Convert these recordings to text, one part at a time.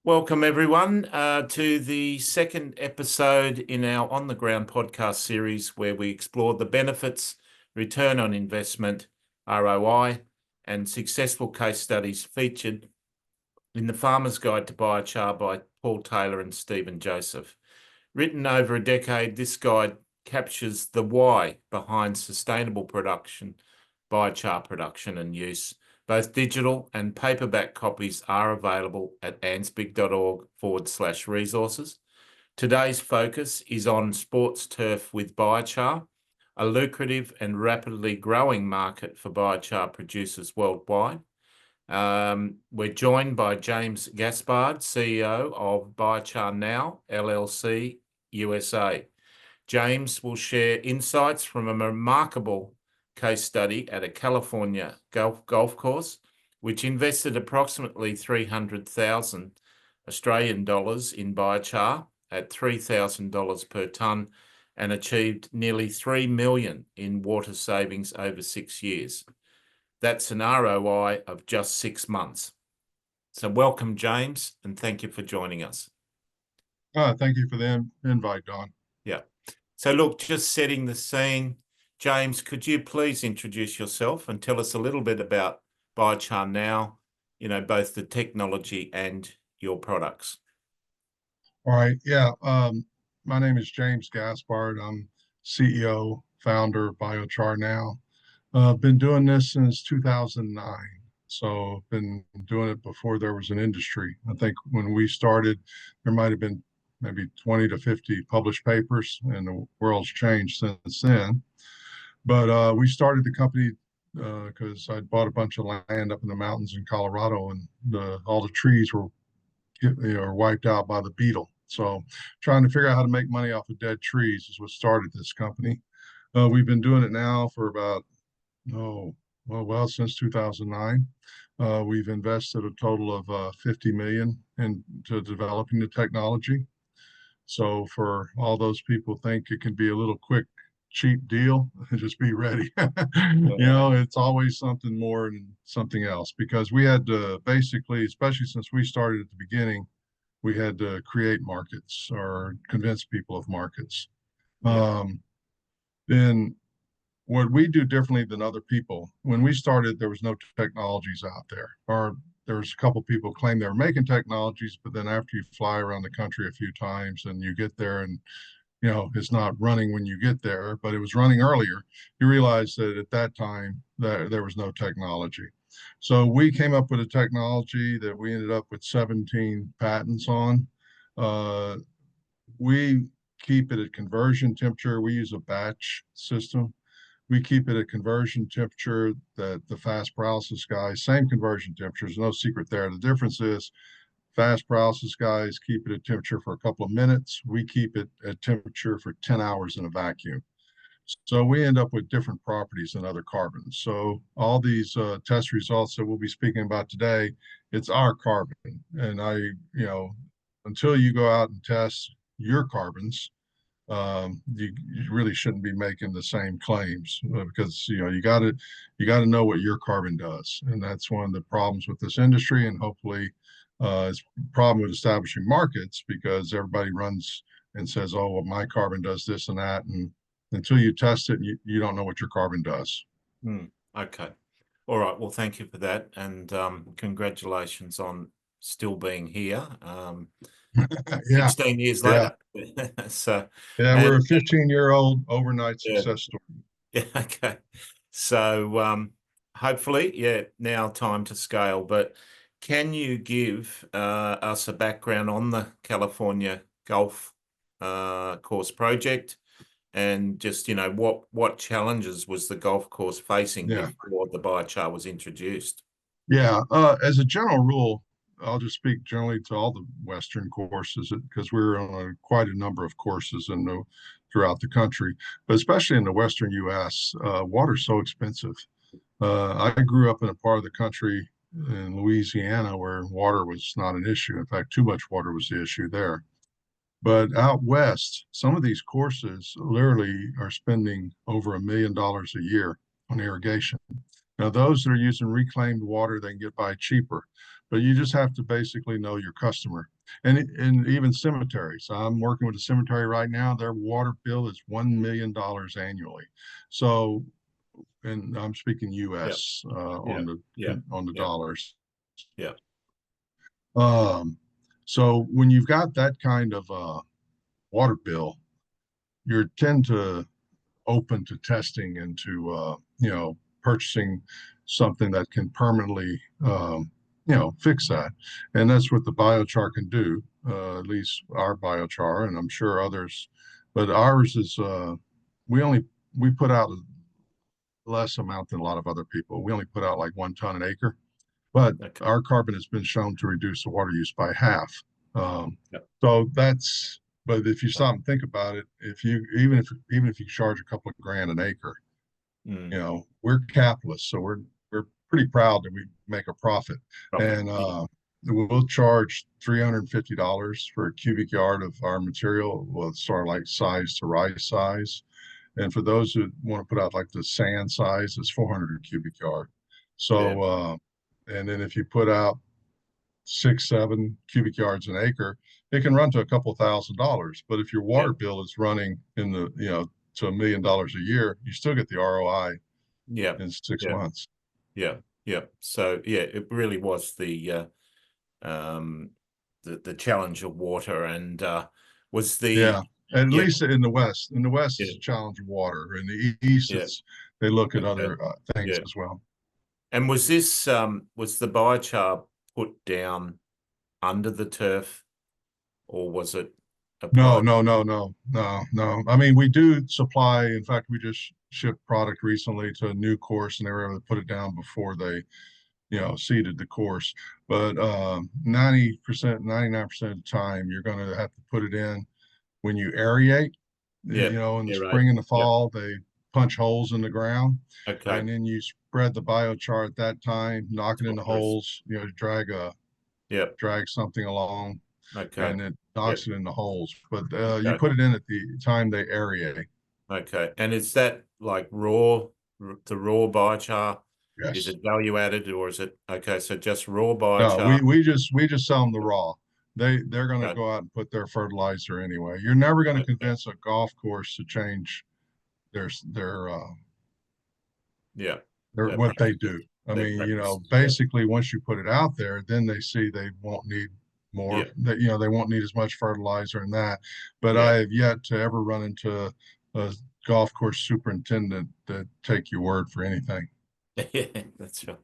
Welcome, everyone, to the second episode in our On the Ground podcast series, where we explore the benefits, return on investment, ROI, and successful case studies featured in the Farmer's Guide to Biochar by Paul Taylor and Stephen Joseph. Written over a decade, this guide captures the why behind sustainable production, biochar production and use. Both digital and paperback copies are available at ansbig.org/resources. Today's focus is on sports turf with biochar, a lucrative and rapidly growing market for biochar producers worldwide. We're joined by James Gaspard, CEO of Biochar Now, LLC, USA. James will share insights from a remarkable case study at a California golf course, which invested approximately 300,000 Australian dollars in biochar at $3,000 per tonne and achieved nearly 3 million in water savings over 6 years. That's an ROI of just 6 months. So welcome, James, and thank you for joining us. Thank you for the invite, Don. Yeah. So look, just setting the scene, James, could you please introduce yourself and tell us a little bit about Biochar Now, both the technology and your products? All right. Yeah. My name is James Gaspard. I'm CEO, founder of Biochar Now. I've been doing this since 2009. So I've been doing it before there was an industry. I think when we started, there might have been maybe 20 to 50 published papers, and the world's changed since then. But we started the company because I bought a bunch of land up in the mountains in Colorado, and all the trees were wiped out by the beetle. So trying to figure out how to make money off of dead trees is what started this company. We've been doing it now for about, since 2009. We've invested a total of 50 million into developing the technology. So for all those people think it can be a little quick, cheap deal, just be ready. It's always something more than something else, because we had to basically, especially since we started at the beginning, we had to create markets or convince people of markets. Then what we do differently than other people, when we started, there was no technologies out there, or there was a couple people claim they were making technologies, but then after you fly around the country a few times and you get there and it's not running when you get there, but it was running earlier, you realize that at that time that there was no technology. So we came up with a technology that we ended up with 17 patents on. We keep it at conversion temperature. We use a batch system. We keep it at conversion temperature that the fast paralysis guys, same conversion temperature, there's no secret there. The difference is fast paralysis guys keep it at temperature for a couple of minutes. We keep it at temperature for 10 hours in a vacuum. So we end up with different properties than other carbons. So all these test results that we'll be speaking about today, it's our carbon. And until you go out and test your carbons, you really shouldn't be making the same claims, because you got to know what your carbon does, and that's one of the problems with this industry. And hopefully it's a problem with establishing markets, because everybody runs and says, oh well, my carbon does this and that, and until you test it, you don't know what your carbon does. Okay. All right, well, thank you for that, and congratulations on still being here. Yeah. 16 years later. So we're a 15-year-old overnight success story. Yeah, okay. So hopefully, now time to scale. But can you give us a background on the California golf course project, and just what challenges was the golf course facing before the biochar was introduced? As a general rule, I'll just speak generally to all the Western courses, because we're on quite a number of courses throughout the country, but especially in the Western U.S., water's so expensive. I grew up in a part of the country in Louisiana where water was not an issue. In fact, too much water was the issue there. But out west, some of these courses literally are spending over $1 million a year on irrigation. Now, those that are using reclaimed water, they can get by cheaper, but you just have to basically know your customer. And even cemeteries. I'm working with a cemetery right now. Their water bill is $1 million annually. So, and I'm speaking Yeah. U.S. Yeah. Yeah. On the Yeah. dollars. Yeah. Um, so when you've got that kind of water bill, you tend to open to testing and to purchasing something that can permanently fix that, and that's what the biochar can do. At least our biochar, and I'm sure others, but ours is we only we put out less amount than a lot of other people. We only put out like 1 ton an acre, but Okay. our carbon has been shown to reduce the water use by half. Um, Yeah. so that's, but if you Okay. stop and think about it, if you even if you charge a couple of grand an acre, Mm. we're capitalists, so we're pretty proud that we make a profit, Profit. and Yeah. we'll charge $350 for a cubic yard of our material. Well, it's sort of like size to rice size, and for those who want to put out like the sand size, it's 400 cubic yard. Yeah. So, and then if you put out 6, 7 cubic yards an acre, it can run to a couple $1,000s. But if your Yeah. water bill is running in the, to $1 million a year, you still get the ROI Yeah. in 6 months. Yeah. Yeah. So yeah, it really was um the challenge of water, and was Yeah. the At yeah. least in the West. In the West, Yeah. it's a challenge of water. In the East, Yeah. it's they look at Okay. other things Yeah. as well. And was this was the biochar put down under the turf, or was it No, applied? no, no, no, no, no. I mean, we do supply. In fact, we just shipped product recently to a new course, and they were able to put it down before they, seeded the course. But 90%, 99% of the time, you're going to have to put it in when you aerate. Yeah. In the Yeah. Right. spring and the Yeah. fall, they punch holes in the ground, Okay. and then you spread the biochar at that time, knock it in the Phosphorus. holes. Yeah. Drag something along, Okay. and it Yeah. knocks it in the holes. But you Okay. put it in at the time they aerate. Okay. And is that like raw, the raw biochar? Is Yes. it value added, or is it okay? So just raw No, biochar. we just sell them the raw. They're going to Okay. go out and put their fertilizer anyway. You're never going to Okay. convince a golf course to change their their uh, Yeah. what they Practices. do. I Their mean, practices. Yeah. basically once you put it out there, then they see they won't need more, Yeah. that they won't need as much fertilizer and that. But Yeah. I have yet to ever run into a golf course superintendent that take your word for anything. Yeah. That's right.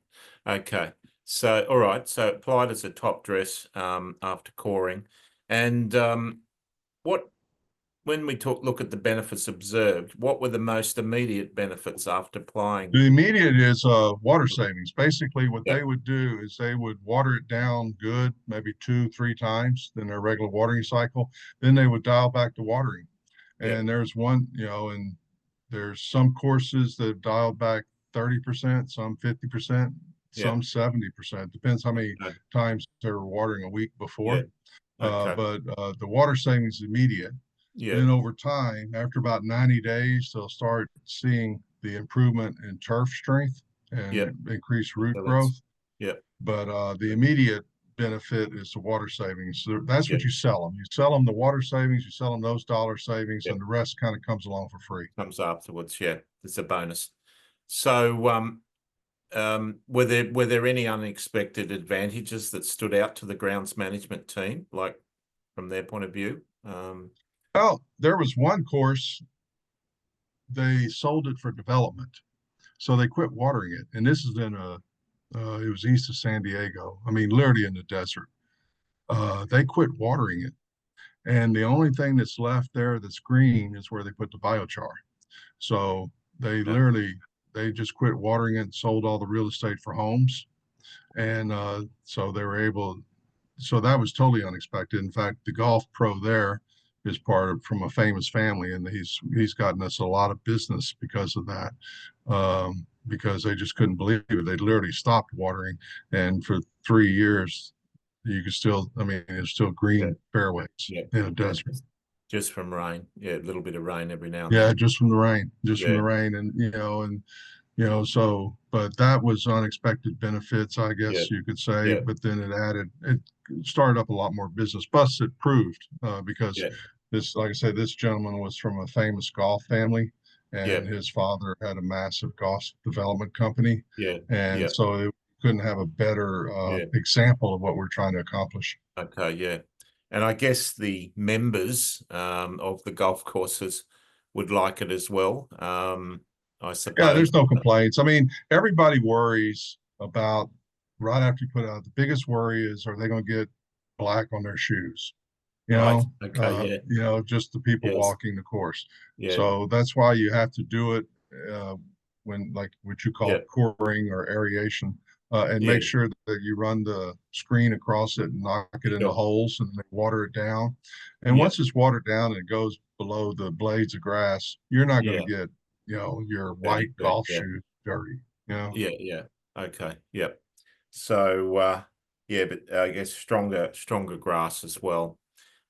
Okay. So, all right. So applied as a top dress after coring, and what when we look at the benefits observed, what were the most immediate benefits after applying? The immediate is water savings. Basically, what Yeah. they would do is they would water it down good, maybe 2, 3 times in their regular watering cycle. Then they would dial back the watering. Yeah. And there's one, and there's some courses that dial back 30%, some 50%, Yeah. some 70%. Depends how many Okay. times they were watering a week Yeah. before. Okay. But the water savings is immediate. Yeah. Then over time, after about 90 days, they'll start seeing the improvement in turf strength Yeah. and increased root growth. Resilience. Yeah. But the immediate benefit is the water savings. So that's Yeah. what you sell them. You sell them the water savings, you sell them those dollar savings, Yeah. and the rest kind of comes along for free. Comes afterwards. Yeah. It's a bonus. So, were there any unexpected advantages that stood out to the grounds management team, like from their point of view? Well, there was one course, they sold it for development. So they quit watering it. And this is it was east of San Diego. I mean, literally in the desert. They quit watering it. And the only thing that's left there that's green is where they put the biochar. So they Yeah. literally, they just quit watering it and sold all the real estate for homes. And so they were able, so that was totally unexpected. In fact, the golf pro there is from a famous family, and he's gotten us a lot of business because of that. Because they just couldn't believe it. They literally stopped watering, and for 3 years, you could still, I mean, it's still Yeah. green fairways Yeah. in a Yeah. desert. Just from rain. Yeah. A little bit of rain every now and Yeah, then. just from the rain, Yeah. and So, but that was unexpected benefits, I Yeah, guess you could say. yeah, But then it started up a lot more business. Plus, it proved because yeah, this, like I said, this gentleman was from a famous golf family, yeah, and his father had a massive golf development company, yeah, and yeah, so it couldn't have a better yeah. example of what we're trying to accomplish. Okay, yeah. And I guess the members of the golf courses would like it as well. I Yeah, suppose. there's no complaints. I mean, everybody worries about right after you put it out. The biggest worry is, are they going to get black on their shoes? Right. Okay. Yeah. Just the people Yes. walking the course. Yeah. So that's why you have to do it uh, when, like what you Yeah. call coring or aeration, and Yeah. make sure that you run the screen across it and knock it in the Sure. holes and then water it down. And Yeah. once it's watered down and it goes below the blades of grass, you're not going to Yeah. get, your white Very good. golf Yeah. shoes dirty. Yeah. Yeah. Okay. Yeah. So, yeah, but I guess stronger grass as well.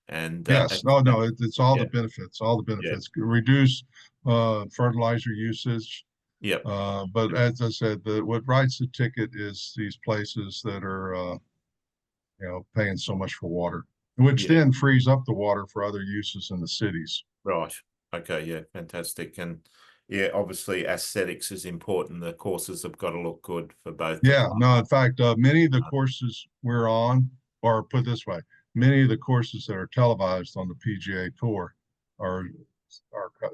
And Yes. No, no, it's all the yeah. benefits, all the Yeah. benefits. Reduce fertilizer usage. Yeah. But as I said, what writes the ticket is these places that are, paying so much for water, which Yeah. then frees up the water for other uses in the cities. Right. Okay. Yeah. Fantastic. And yeah, obviously aesthetics is important. The courses have got to look good for both the Yeah, no, in client. fact, many of the courses we're on, or put this way, many of the courses that are televised on the PGA Tour are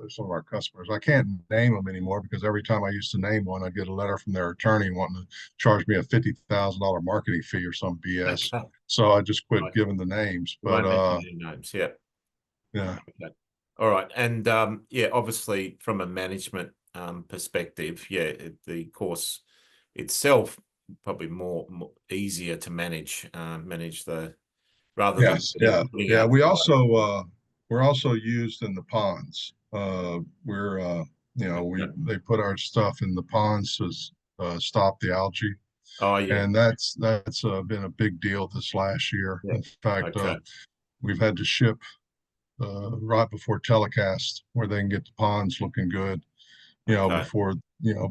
some of our customers. I can't name them anymore because every time I used to name one, I'd get a letter from their attorney wanting to charge me a $50,000 marketing fee or some BS. Okay. So I just quit Right. giving the names. We But won't mention any names. Yeah. yeah, Okay. All right. And yeah, obviously from a management perspective, yeah, the course itself probably more easier to manage the rather than yes, putting yeah. out fires. We're also used in the ponds. We're we Okay. they put our stuff in the ponds to stop the algae, Oh yeah. and that's been a big deal this last year. Yeah. In fact, Okay. we've had to ship right before telecast where they can get the ponds looking good. Okay.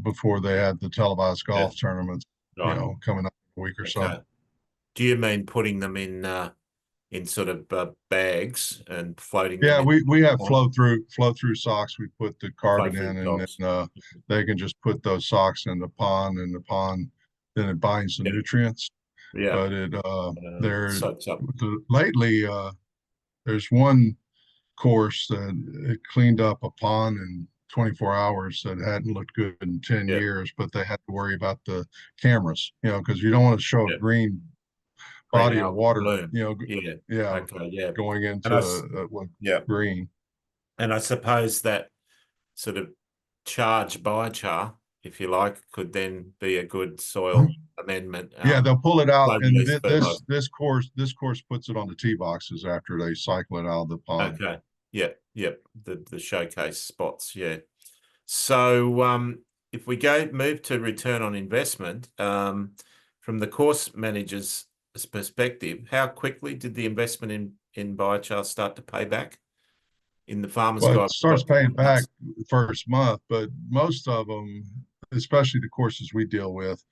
Before they had the televised Yeah. golf tournaments, Right. coming up in a week or so. Okay. Do you mean putting them in sort of bags and floating them Yeah, in we have on flow through socks. We put the flow carbon through in, and socks? then they can just put those socks in the pond, and the pond then it binds the Yeah. nutrients. Yeah. But there Soaks up. lately there's one course that it cleaned up a pond in 24 hours that hadn't looked good in 10 Yeah. years, but they had to worry about the cameras, because you don't want to show a Yeah. green Green body of algae water, bloom. Yeah. yeah, Okay. Yeah. going And into yeah. green. And I suppose that sort of charge biochar, if you like, could then be a good soil amendment. Yeah, they'll pull it out, Slow and release fertilizer. this course puts it on the tee boxes after they cycle it out of the pond. Okay. Yeah. Yeah. The showcase spots. Yeah. So if we move to return on investment, from the course manager's perspective, how quickly did the investment in biochar start to pay back? In the farmer's Well, it guide, starts got paying 12 back months. the first month, but most of them, especially the courses we deal with,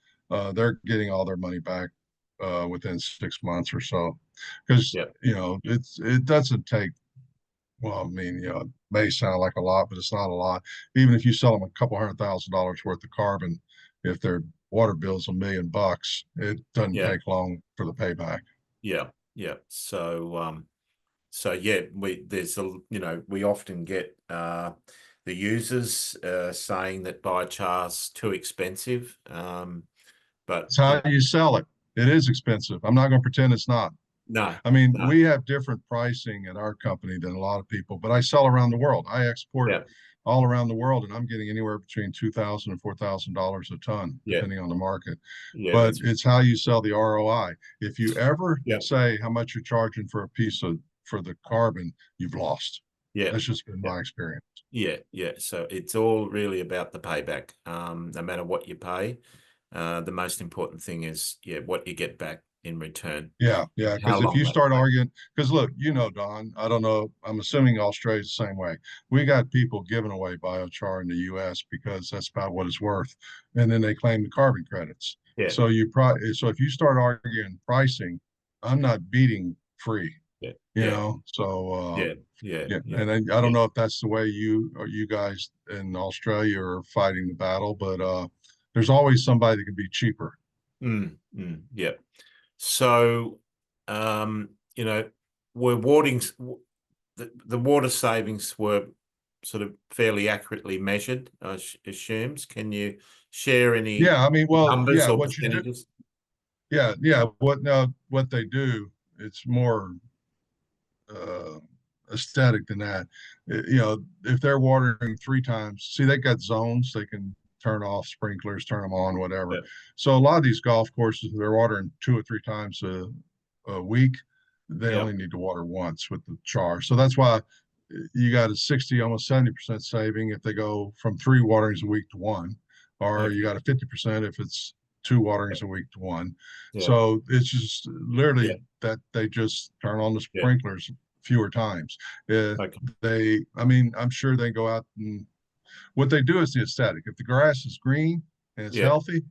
they're getting all their money back within 6 months or so. Because Yeah. it doesn't take. Well, I mean, it may sound like a lot, but it's not a lot. Even if you sell them a couple $100,000 worth of carbon, if their water bill's $1 million, it doesn't Yeah. take long for the payback. Yeah. Yeah. So yeah, we often get the users saying that biochar's too expensive. But It's how you sell it. It is expensive. I'm not going to pretend it's not. no, I mean, no, we have different pricing at our company than a lot of people, but I sell around the world. I export yeah, all around the world, and I'm getting anywhere between $2,000 and $4,000 a ton, yeah, depending on the market. yeah, But that's it's how you sell the ROI. If you ever yeah, say how much you're charging for a piece of for the carbon, you've lost. yeah, That's just been yeah, my experience. yeah, yeah. So it's all really about the payback. No matter what you pay, the most important thing is, yeah, what you get back in return. Yeah, How because if long you that start takes. arguing, because look, Don, I don't know, I'm assuming Australia's the same way. We got people giving away biochar in the US because that's about what it's worth. And then they claim the carbon credits. Yeah, So if you start arguing pricing, I'm not beating free, yeah, you yeah, know. So yeah, yeah, yeah, yeah, and then I don't yeah. know if that's the way you guys in Australia are fighting the battle, but there's always somebody that can be cheaper. Yeah. So, you know, we're watering the water savings were sort of fairly accurately measured, I assumes. Can you share any Yeah, I mean, well, numbers yeah, or what you do, percentages? yeah, what they do, it's more uh aesthetic than that. If they're watering 3 times, see, they got zones, they can turn off sprinklers, turn them on, whatever. Yeah, So a lot of these golf courses, they're watering 2 or 3 times a week. They yeah, only need to water once with the char. So that's why you got a 60, almost 70% saving if they go from 3 waterings a week to one, or you okay, got a 50% if it's 2 waterings yeah, a week to one. yeah, So it's just yeah, literally that they just turn on the yeah, sprinklers fewer times. Uh, okay, I mean, I'm sure they go out and what they do is the aesthetic. If the grass is green and it's yeah, healthy,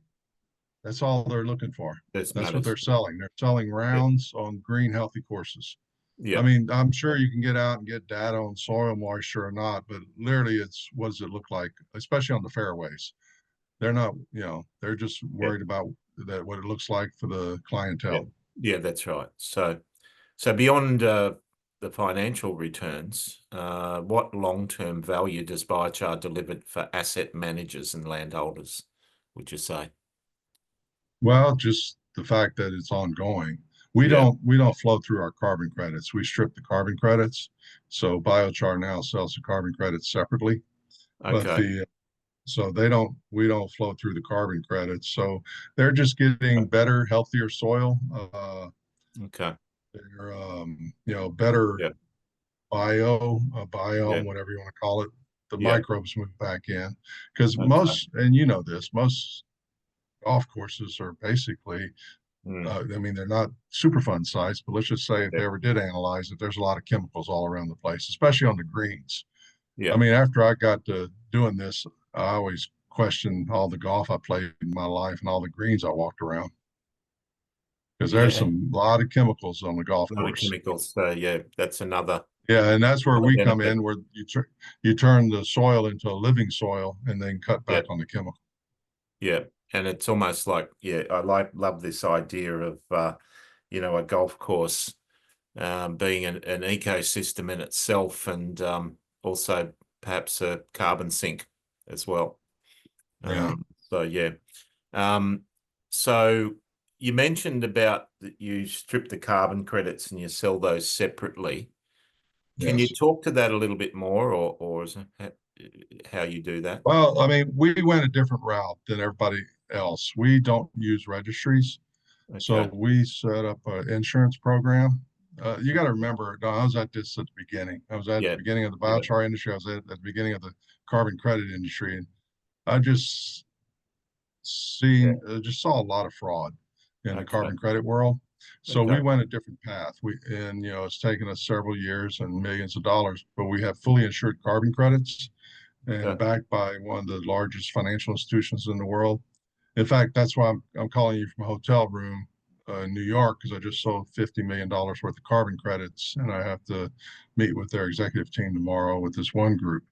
that's all they're looking for. there's That's what they're noticeable. selling. They're selling Yeah, rounds on green, healthy courses. I yeah, mean, I'm sure yeah, you can get out and get data on soil moisture or not, but literally it's what does it look like, especially on the fairways. They're not, they're just yeah, worried about that what it looks like for the yeah, clientele. yeah, that's right. So beyond the financial returns, what long-term value does biochar deliver for asset managers and landholders, would you say? Well, just the fact that it's ongoing. We Yeah. don't we don't flow through our carbon credits. We strip the carbon credits. So Biochar now sells the carbon credits separately, but Okay. they don't we don't flow through the carbon credits. So they're just getting better, healthier soil. Okay. They're better Yeah. Yeah. biome, whatever you want to call it. The Yeah. microbes move back in because Okay. and you know this, most golf courses are basically Mm. I mean, they're not Superfund sites, but let's just say if Yeah. they ever did analyze it, there's a lot of chemicals all around the place, especially on the greens. I Yeah. mean, after I got to doing this, I always questioned all the golf I played in my life and all the greens I walked around because there's Yeah. some lot of chemicals on the golf A lot of course. chemicals. So yeah, that's Yeah, and that's where another we come benefit. in, where you turn the soil into a living soil and then cut Yeah. back on the chemical. Yeah. And it's almost like, yeah, love this idea of a golf course being an ecosystem in itself, and also perhaps a carbon sink as well. Yeah. So yeah. Um, so you mentioned about that you strip the carbon credits and you sell those separately. Can you Yes. talk to that a little bit more, or is it how you do that? Well, I mean, we went a different route than everybody else. We don't use registries. So Okay. we set up an insurance program. You got to remember, Don, I was at this at the beginning. I was at the Yeah. beginning of the Yeah. biochar industry. I was at the beginning of the carbon credit industry. And I Yeah. just saw a lot of fraud in the Okay. carbon credit world. So we Okay. went a different path. It's taken us several years and millions of dollars, but we have fully insured carbon credits and Okay. backed by one of the largest financial institutions in the world. In fact, that's why I'm calling you from a hotel room in New York, because I just sold $50 million worth of carbon credits, and I have to meet with their executive team tomorrow with this one group.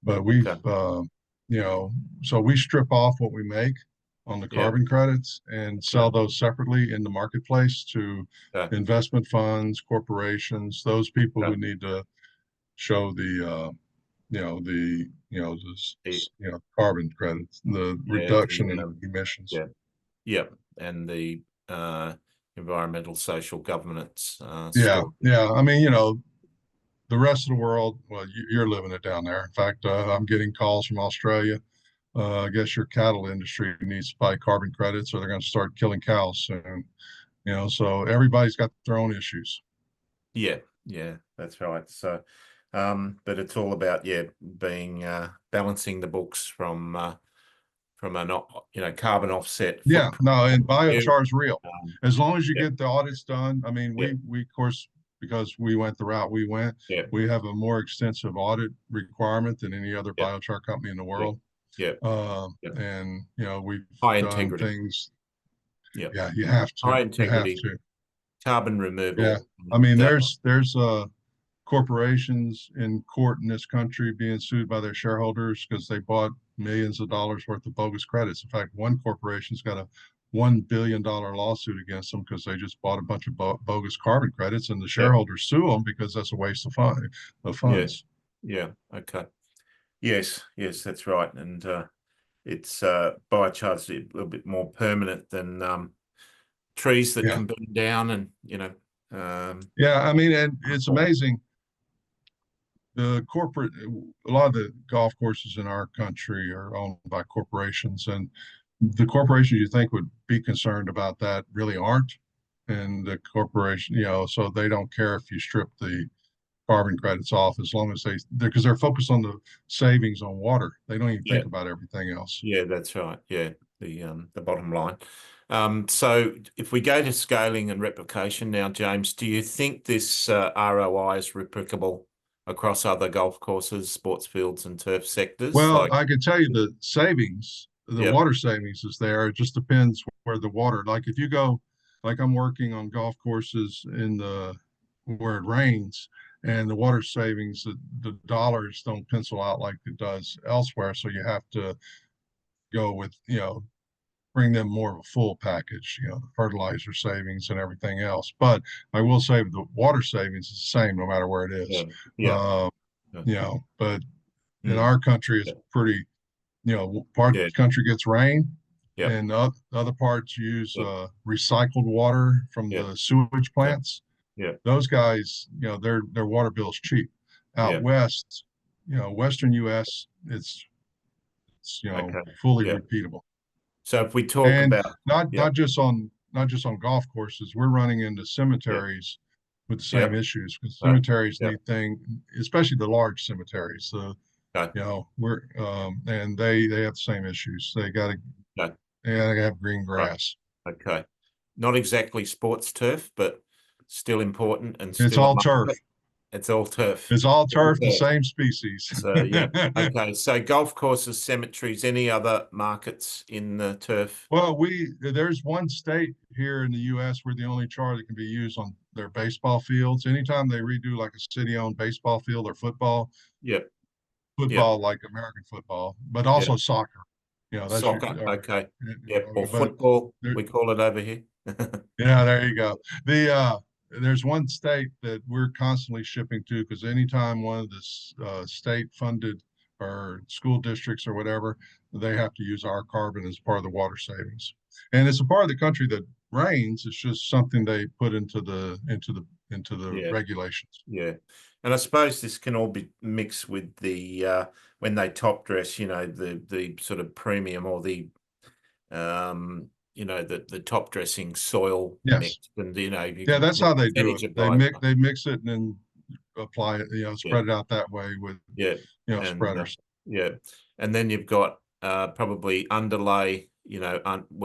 But Okay. you know, so we strip off what we make on the Yeah. carbon credits and Okay. sell those separately in the marketplace to Okay. investment funds, corporations, those people who Okay. need to show The- carbon credits, the Yeah. reduction in emissions. Yeah. Yeah. And the environmental social governance Yeah, story. yeah. I mean, the rest of the world, well, you're living it down there. In fact, I'm getting calls from Australia. I guess your cattle industry needs to buy carbon credits or they're going to start killing cows soon. So everybody's got their own issues. Yeah, yeah, that's right. So, but it's all about, yeah, being balancing the books from an carbon offset Yeah, footprint no, point and of view. biochar is real. as long as you Yeah, get the audits done. I mean, yeah, we of course, because we went the route we went, yeah, we have a more extensive audit requirement than any other yeah, biochar company in the yeah, world. yeah, yeah. And we've High done integrity. things. Yeah, Yeah, you have to. high You have integrity, to. carbon Yeah. removal. I mean, And, there's corporations in court in this country being sued by their shareholders because they bought millions of dollars worth of bogus credits. In fact, one corporation's got a $1 billion lawsuit against them because they just bought a bunch of bogus carbon credits, and the yeah, shareholders sue them because that's a waste of yeah, funds. yeah. Okay. Yes, yes, that's right. And it's biochar's a little bit more permanent than trees that Yeah, can burn down, and yeah. I mean, and it's amazing. A lot of the golf courses in our country are owned by corporations, and the corporations you think would be concerned about that really aren't. And the corporation, so they don't care if you strip the carbon credits off as long as because they're focused on the savings on water. They don't even yeah, think about everything else. yeah, that's right. Yeah, the bottom line. So if we go to scaling and replication now, James, do you think this ROI is replicable across other golf courses, sports fields, and turf sectors? Well, Like, I can tell you the savings, the yeah, water savings is there. It just depends where the water, like if you go, like I'm working on golf courses where it rains, and the water savings, the dollars don't pencil out like it does elsewhere. So you have to go with, bring them more of a full package, the fertilizer savings and everything else. But I will say the water savings is the same no matter where it yeah, is. yeah, Uh, yeah, but in mm, our country, it's yeah, pretty, part of yeah, the country gets rain, yeah, and other parts use yeah, recycled water from yeah, the sewage okay, plants. yeah, Those guys, their water bill is cheap. Out yeah, west, Western U.S., it's okay, fully yeah. repeatable. So if we talk And about, not yeah, not just on not just on golf courses, we're running into yeah, cemeteries with the yeah, same issues because right, cemeteries yeah, need things, especially the large cemeteries. okay, We're and they have the same issues. okay, They gotta have green right, grass. okay. Not exactly sports turf, but still important and It's still a all turf. market. It's all turf. It's all All turf, the turf. same species. So yeah. Okay. So golf courses, cemeteries, any other markets in the turf? Well, there's one state here in the U.S. we're the only char that can be used on their baseball fields. Anytime they redo like a city-owned baseball field or Yep. Yep. football like American football, but Yep. also soccer. That's Soccer. Okay. Yep. Or but football, there, we call it over here. yeah, there you go. There's one state that we're constantly shipping to because anytime one of the state funded or school districts or whatever, they have to use our carbon as part of the water savings. And it's a part of the country that rains. It's just something they put into the Yeah. regulations. Yeah. And I suppose this can all be mixed with the when they top dress, the sort of premium or the top dressing soil Yes. mix, and you Yeah, can that's put a how they do percentage it. of They biochar. mix it and then apply it, Yeah, spread it out that way with, yeah, and spreaders. yeah, and then you've got probably underlay,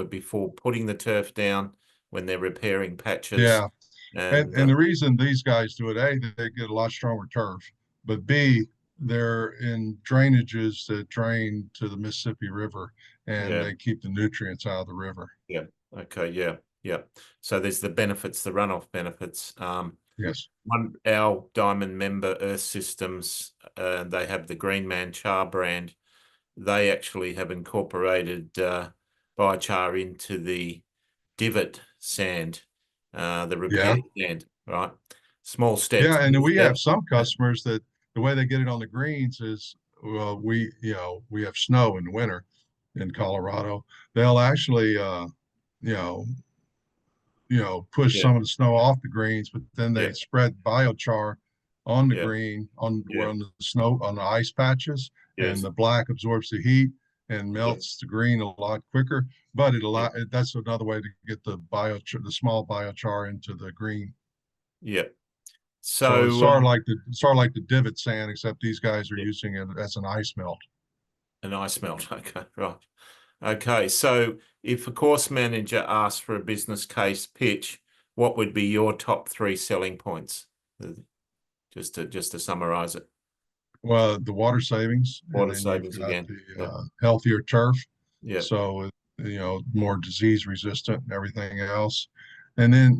before putting the turf down when they're repairing patches, Yeah. And and and the reason these guys do it, A, they get a lot stronger turf, but B, they're in drainages that drain to the Mississippi River and yeah, they keep the nutrients out of the river. yeah, okay, yeah, yeah. So there's the benefits, the runoff benefits. Yes. Our Diamond member Earth Systems, they have the Green Man Char brand. They actually have incorporated biochar into the divot sand, the repair Yeah. sand, right? Small steps. Yeah. And we have Step. some customers that the way they get it on the greens is, well, we have snow in the winter in Colorado. They'll actually, you know, push Yeah, some of the snow off the greens, but then yeah, they spread biochar on the yeah, green, yeah, on the snow, on the ice patches, and yes, the black absorbs the heat and yeah, melts the green a lot quicker. But yeah, that's another way to get the small biochar into the green. yeah. So it's So, sort of like the divot sand, except these guys are yeah, using it as an ice melt. an ice melt. Okay, right. Okay, so if a course manager asks for a business case pitch, what would be your top 3 selling points? Just to summarize it. Well, the water savings, and Water then you've savings got again. the Yep. healthier turf. Yep. So, more disease resistant and everything else. And then,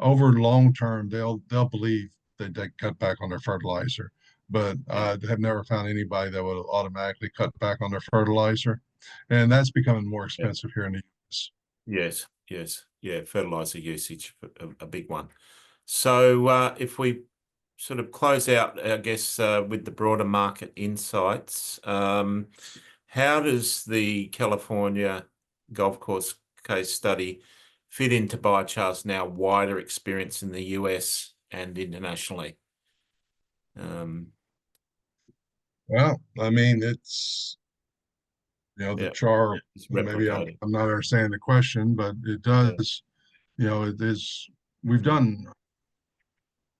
over long term, they'll believe that they cut back on their fertilizer. But Yeah. I have never found anybody that would automatically cut back on their fertilizer, and that's becoming more Yeah. expensive here in the US. Yes. Yes. Yeah. Fertilizer usage, a big one. So if we sort of close out, I guess, with the broader market insights, how does the California golf course case study fit into Biochar's now wider experience in the US and internationally? Well, I mean, it's the Yeah, char. it's Maybe I'm, replicating. I'm not understanding the question, but it Yeah. does. It is. We've Mm, done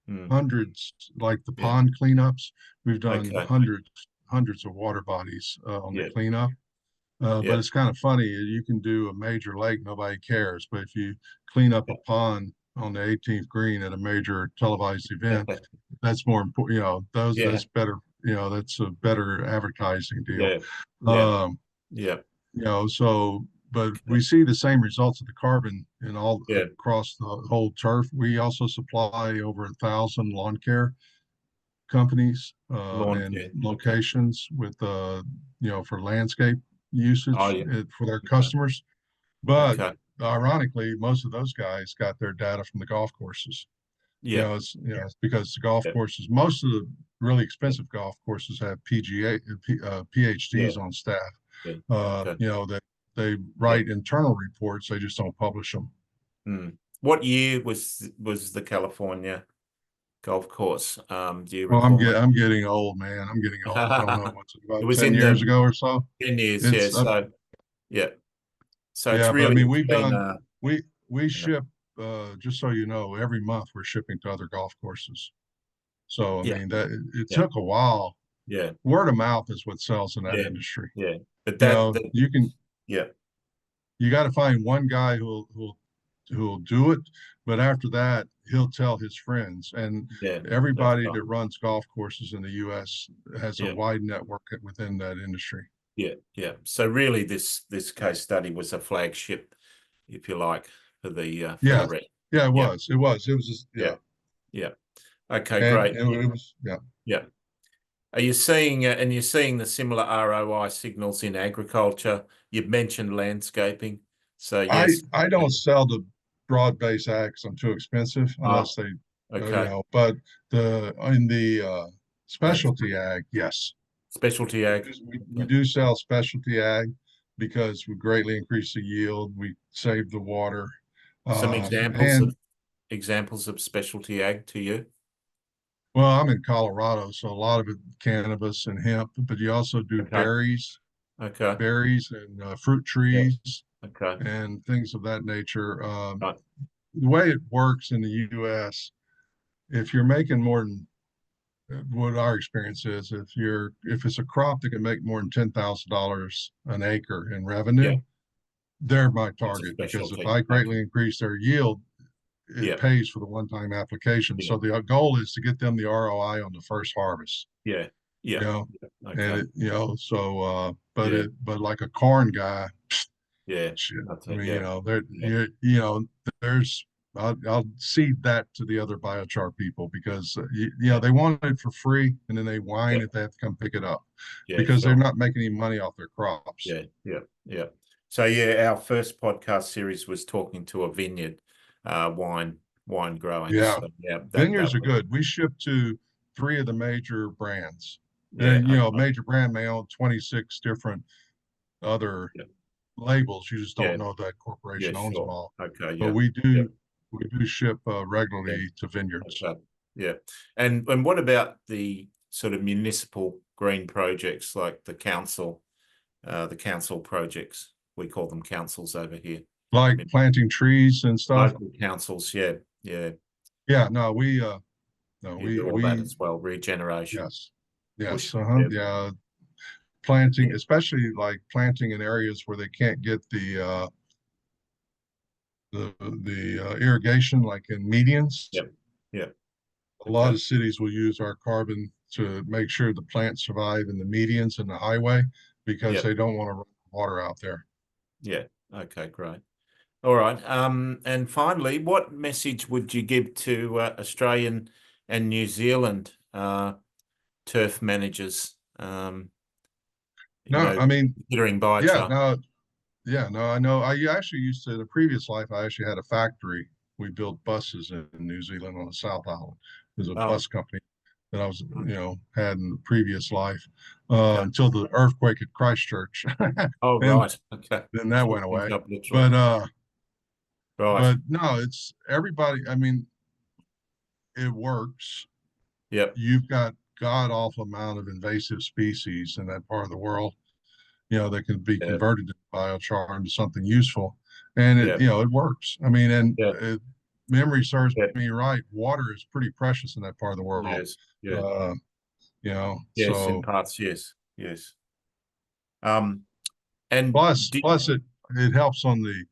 mm. hundreds, like the Yeah. pond cleanups. We've done Okay. hundreds of water bodies on the Yeah. cleanup. But Yeah. it's kind of funny. You can do a major lake, nobody cares. But if you clean up a pond on the 18th green at a major televised event, that's more important. Yeah. That's better. That's a better advertising deal. Yeah. Yeah. Um, Yeah. so, but Okay. we see the same results of the carbon in all Yeah. across the whole turf. We also supply over 1,000 lawn care companies Lawn and care. Okay. locations with for landscape Oh, usage yeah. for their Okay. customers. But Okay. ironically, most of those guys got their data from the golf courses. Yeah. It's because the golf Yeah. courses, most of the really expensive golf courses have Yeah. PhDs on staff. Yeah. Okay. That they Yeah. write internal reports, they just don't publish them. Mm. What year was the California golf course? Do you Well, recall it? I'm getting old, man. I'm getting old. I don't know what's It about was 10 in years the ago or so. 10 years, yeah. It's So yeah. So it's Yeah, but I really mean, it's we've been done we yeah. ship just so you know, every month we're shipping to other golf courses. So I Yeah. mean that it Yeah. took a while. Yeah. Word of mouth is what sells in that Yeah. industry. Yeah. But that yeah. You got to find one guy who'll do it, but after that he'll tell his friends, and Yeah. That's everybody right. that runs golf courses in the US has a Yeah. wide network within that industry. Yeah. Yeah. So really this case study was a flagship, if you like, for the Yeah, rest. yeah, it Yeah. was. It was. It was just Yeah. yeah, Yeah. Okay, and great. it was yeah. Yeah. Are you seeing and you're seeing the similar ROI signals in agriculture? You've mentioned landscaping. So yes. I don't sell the broad base ag 'cause I'm too expensive Ah, unless they, okay. but in the Lands specialty ag, yes, specialty ag. we Okay. do sell specialty ag because we greatly increase the yield, we save the water, Some and examples of specialty ag to you. well, I'm in Colorado, so a lot of it cannabis and hemp, but you also do Okay. Okay. berries and fruit Yeah. trees Okay. and things of that nature. Right. The way it works in the U.S., if you're making more than what our experience is, if it's a crop that can make more than $10,000 an acre in Yeah. revenue, they're my That's a target because if specialty. I Okay. greatly increase their yield, it Yeah. pays for the one-time application. Yeah. So the goal is to get them the ROI on the first harvest. Yeah. You Yeah. know, Yeah. and Okay. but Yeah. like a corn guy, Yeah. shit. That's I it. mean, Yeah. Yeah. there's I'll cede that to the other biochar people because Yeah. they want it for free and then they whine Yeah. if they have to come pick it up Yeah. because they're Sure. not making any money off their crops. Yeah. Yeah. Yeah. So yeah, our first podcast series was talking to a vineyard, wine growing. Yeah, So yeah, that vineyards are was good. We ship to three of the major brands. yeah. Okay. Major brand may own 26 different other Yeah. labels. You just don't Yeah. know that Yeah. corporation owns them Sure. all. Okay. But Yeah. Yeah. we do ship Yeah. regularly to vineyards. Okay. Yeah. And what about the sort of municipal green projects like the council projects? We call them councils over here. Like planting trees and stuff. Local councils, yeah, yeah. Yeah, no, You do all that we as well, regeneration, yes, yes, bush, yeah, yeah. planting, Yeah. especially like planting in areas where they can't get the irrigation, like in medians. Yep. Yep. A lot Okay. of cities will use our carbon to make sure the plants survive in the medians and the highway because Yep. they don't want to run water out there. Yeah. Okay, great. All right. And finally, what message would you give to Australian and New Zealand turf managers? No, I mean, Considering yeah, biochar. no, yeah, no, I know. I actually used to, in a previous life, I actually had a factory. We built buses in New Zealand on the South Island. There's a Oh, bus company that I was, had in the previous life okay. until the earthquake at Christchurch. Oh, And right. Okay. then that Shook went things away. up literally. But Right. but no, it's everybody. I mean, it works. Yep. You've got god awful amount of invasive species in that part of the world, that can be Yeah. converted to biochar into something useful. And Yeah. it works. I mean, and Yeah. memory serves Yeah. me right, water is pretty precious in that part of the world. Yes. Yeah. Uh, Yes. In so parts. Yes. Yes. Um, and did, plus it helps on the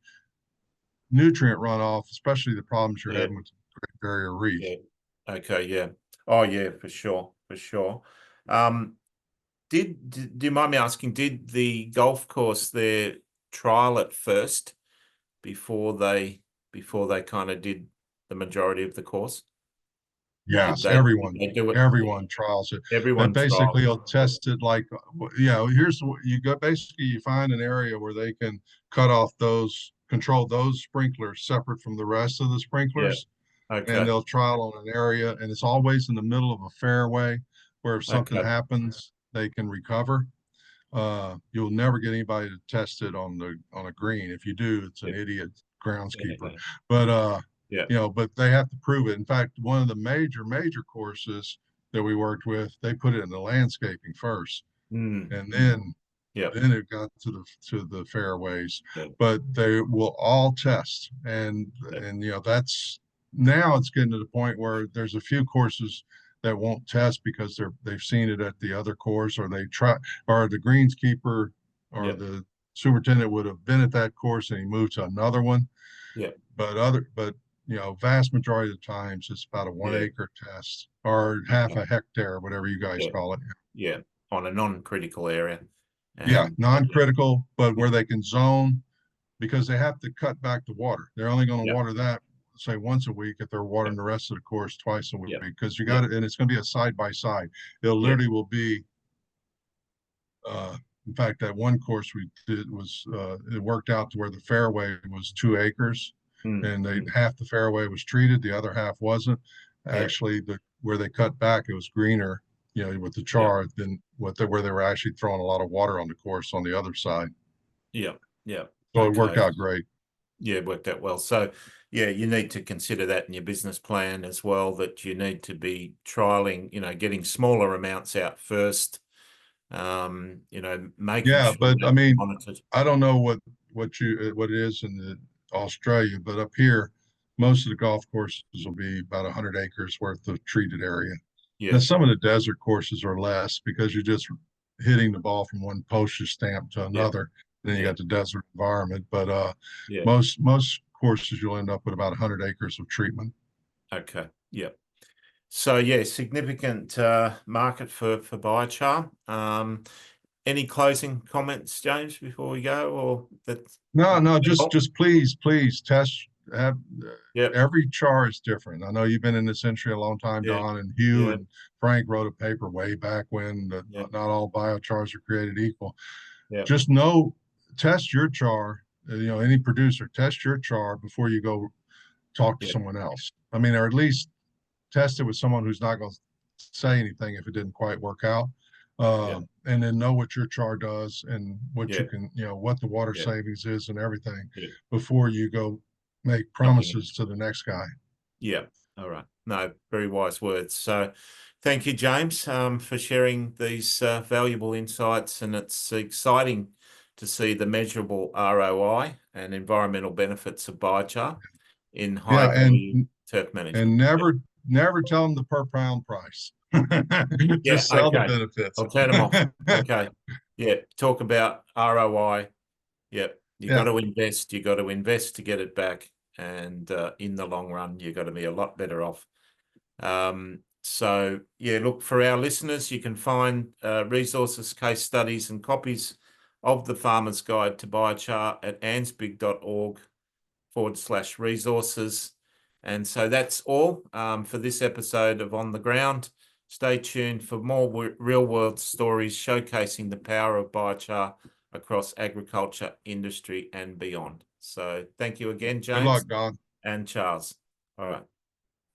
nutrient runoff, especially the problems you're yeah. having with the Great Barrier Reef. Yeah. Okay. Yeah. Oh, yeah, for sure. For sure. Um, do you mind me asking, did the golf course there trial it first before they kind of did the majority of the course? Yes, Did they do it? Yeah. everyone trials it. They Everyone trials basically it. will test it like, here's what you go. Basically, you find an area where they can control those sprinklers separate from the rest of the Yeah. sprinklers, and Okay. they'll trial on an area, and it's always in the middle of a fairway where if something Okay. happens, they can recover. You'll never get anybody to test it on a green. If you do, it's an Yeah. idiot groundskeeper. Yeah. But Yeah. but they have to prove it. In fact, one of the major courses that we worked with, they put it in the landscaping first, Mm. and then Yeah. then it got to the fairways. Yeah. But they will all test, Yeah. and that's now it's getting to the point where there's a few courses that won't test because they've seen it at the other course, or they try, or the greenskeeper or Yeah. the superintendent would have been at that course and he moved to another one. Yeah. But vast majority of the times it's about a one Yeah. acre test or half Okay. a hectare, whatever you guys Yeah. call it. Yeah. On a non-critical area. Yeah, And non-critical, but yeah. where they can zone because they have to cut back the water. They're only going to Yeah. water that, say, once a week if they're Yeah. watering the rest of the course twice a week Yeah. because you Yeah. got it, and it's going to be a side by side. It Yeah. literally will be. In fact, that one course we did was it worked out to where the fairway was 2 acres, Mm. and Mm. half the fairway was treated, the other half wasn't. Yeah. Actually, where they cut back, it was greener, with the Yeah. char than where they were actually throwing a lot of water on the course on the other side. Yeah. Yeah. So it worked Okay. out great. Yeah, it worked out well. So, yeah, you need to consider that in your business plan as well, that you need to be trialing, getting smaller amounts out first, making Yeah, sure but I that's mean, monitored. I don't know what it is in Australia, but up here, most of the golf courses will be about 100 acres worth of treated area. Now, Yeah. some of the desert courses are less because you're just hitting the ball from one postage stamp to Yeah. another. And then you Yeah. got the desert environment, but Yeah. most courses you'll end up with about 100 acres of treatment. Okay. Yeah. So, yeah, significant market for biochar. Any closing comments, James, before we go, or that? No, just please test. Have Yeah. every char is different. I know you've been in this industry a long time, Yeah. Don, and Hugh Yeah. and Frank wrote a paper way back when that Yeah. not all biochars are created equal. Yeah. Just test your char. Any producer, test your char before you go talk to Yeah. someone else. I mean, or at least test it with someone who's not going to say anything if it didn't quite work out. Yeah. And then know what your char does and what you Yeah. can, what the water Yeah. savings is and everything Yeah. before you go make Jumping in. promises to the next guy. Yeah. All right. No, very wise words. So thank you, James, for sharing these valuable insights. And it's exciting to see the measurable ROI and environmental benefits of biochar in high Yeah, value turf management. and never tell them the per pound price. Yeah. Just sell the Okay. benefits. I'll turn them off. Okay. Yeah, talk about ROI. Yep, you got Yeah, to invest. You got to invest to get it back, and in the long run, you're going to be a lot better off. So yeah, look, for our listeners, you can find resources, case studies, and copies of the Farmer's Guide to Biochar at ansbig.org/resources. And so that's all for this episode of On the Ground. Stay tuned for more real-world stories showcasing the power of biochar across agriculture, industry, and beyond. So thank you again, good James luck, Don. and Charles. All right.